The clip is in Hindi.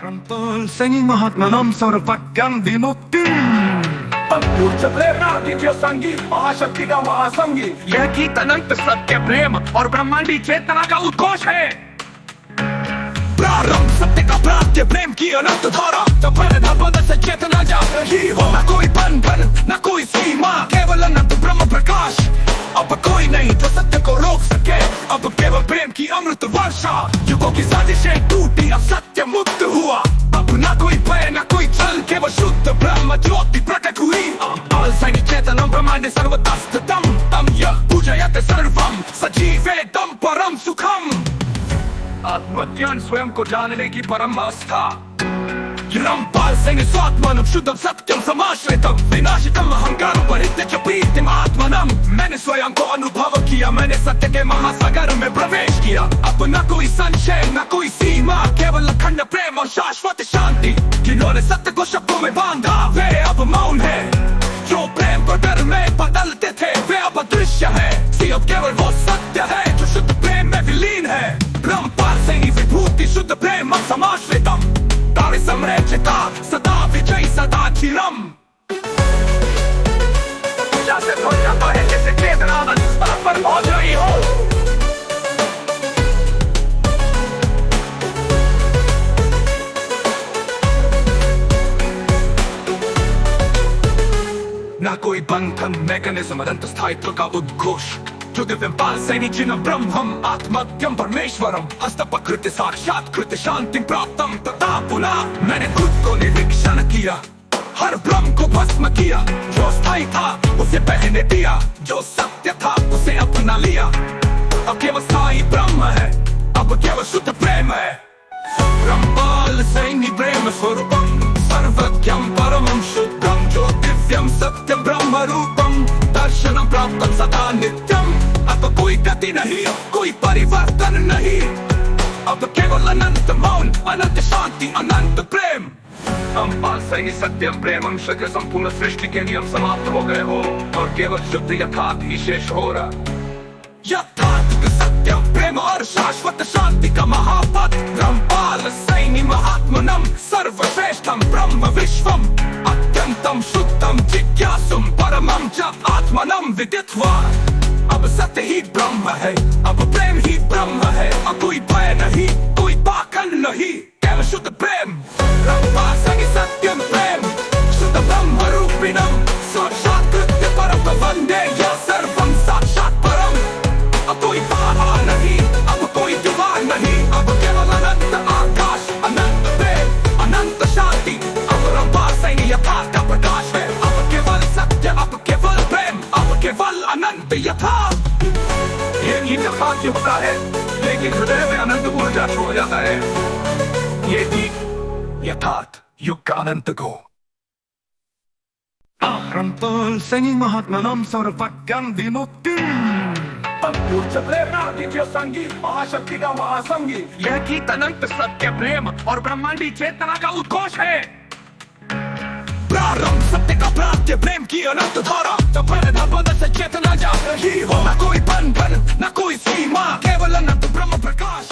Rantol seni mahatmanam sarvakyam vimutti. पूज्य प्रेरणा दिव्य संगीत महाशक्ति का महासंगीत यह गीत अनंत सत्य प्रेम और ब्रह्मांडी चेतना का उद्घोष है। प्रारंभ सत्य का प्राप्य प्रेम की अनंत धारा जब पद से चेतना जाग रही हो न कोई बंधन न कोई सीमा केवल अनंत ब्रह्म प्रकाश। अब कोई नहीं जो सत्य को रोक सके अब केवल प्रेम की अमृत वर्षा। युगों की साजिशें टूटी अब सत्य मुक्त हुआ अब न कोई भय न कोई छल केवल शुद्ध ब्रह्म ज्योति प्रकट हुई। सैनि चेतनम ब्रह्मांडे सर्वतस्तम तम यः पूजयते सर्वम सजीवेदम परम सुखम। आत्मज्ञान स्वयं को जानने की परम अवस्था। रामपाल सिंह स्वात्मानं शुद्धं सत्यं समाश्रितं विनाशितं अहंकारं परित्यज्य प्रीतिम् आत्मनं। मैंने स्वयं को अनुभव किया मैंने सत्य के महासागर में प्रवेश किया। अब न कोई संशय न कोई सीमा केवल अखंड प्रेम और शाश्वत शांति। जिन्होंने सत्य को शब्दों में बांधा वे अब मौन है। जो प्रेम को डर में बदलते थे वे अब अदृश्य है। सिर्फ केवल वो सत्य है जो शुद्ध प्रेम में विलीन है। रामपाल सिंह विभूति शुद्ध प्रेम समाश्रितम् तारे सम्रेचिता सदा विजयी सदा चिरम। जैसे हो जाता है जैसे चेतना स्तर पर पहुंच रही हो। न कोई बंधन मैकेनिज्म अनंत स्थायित्व का उद्घोष। जो दिव्यपाल सैनि जिन्ह ब्रह्मम आत्मज्ञम परमेश्वरम हस्तपकृत साक्षात्कृत शांति प्राप्तम तथा पुनः मैंने खुद को निरीक्षण किया हर ब्रह्म को भस्म किया। जो स्थायी था उसे पहने दिया जो सत्य था उसे अपना लिया। अब केवल स्थायी ब्रह्म है अब केवल शुद्ध प्रेम है। रामपाल सैनि प्रेम स्वरूपम सर्वज्ञम परमं शुद्धम जो दिव्यम सत्यम ब्रह्म रूपम दर्शनम प्राप्तम सदा नित्यम। अब कोई गति नहीं कोई परिवर्तन नहीं अब केवल अनंत मौन अनंत शांति अनंत प्रेम। रामपाल सैनि सत्यम प्रेमम शीघ्र संपूर्ण सृष्टि के नियम समाप्त हो गए हो और केवल शुद्ध यथार्थ ही शेष हो रहा। यथार्थ सत्य प्रेम और शाश्वत शांति का महापद। रामपाल सैनि महात्मनम सर्वश्रेष्ठम ब्रह्म विश्वम अत्यंतम शुद्धम जिज्ञासुम परमं च आत्मनं विदित्वा। अब सत्य ही ब्रह्म है अब प्रेम ही ब्रह्म है। अब कोई भय नहीं कोई पाखंड नहीं केवल शुद्ध प्रेम। रामपाल सैनि सत्यम प्रेम शुद्ध ब्रह्म रूपिणम साक्षात्कृत्य परम वंदे या सर्वं साक्षात् परम। अब कोई बाधा नहीं अब कोई दीवार नहीं अब केवल अनंत आकाश अनंत प्रेम अनंत शांति। अब रामपाल सैनि यथार्थ का प्रकाश है अब केवल सत्य अब केवल प्रेम अब केवल अनंत यथार्थ। ये यथार्थ होता है लेकिन हृदय में अनंत ऊर्जा छोड़ जाता है। ये यथार्थ युग का अनंत को। Rantol seni mahatmanam sarvakyam vimutti. पूज्य प्रेरणा दिव्य संगीत महाशक्ति का महासंगीत यह गीत अनंत सत्य प्रेम और ब्रह्मांडी चेतना का उद्घोष है। प्रारंभ सत्य का प्राप्य प्रेम की अनंत धारा जब पद से चेतना जाग रही हो न कोई बंधन न कोई सीमा केवल अनंत ब्रह्म प्रकाश।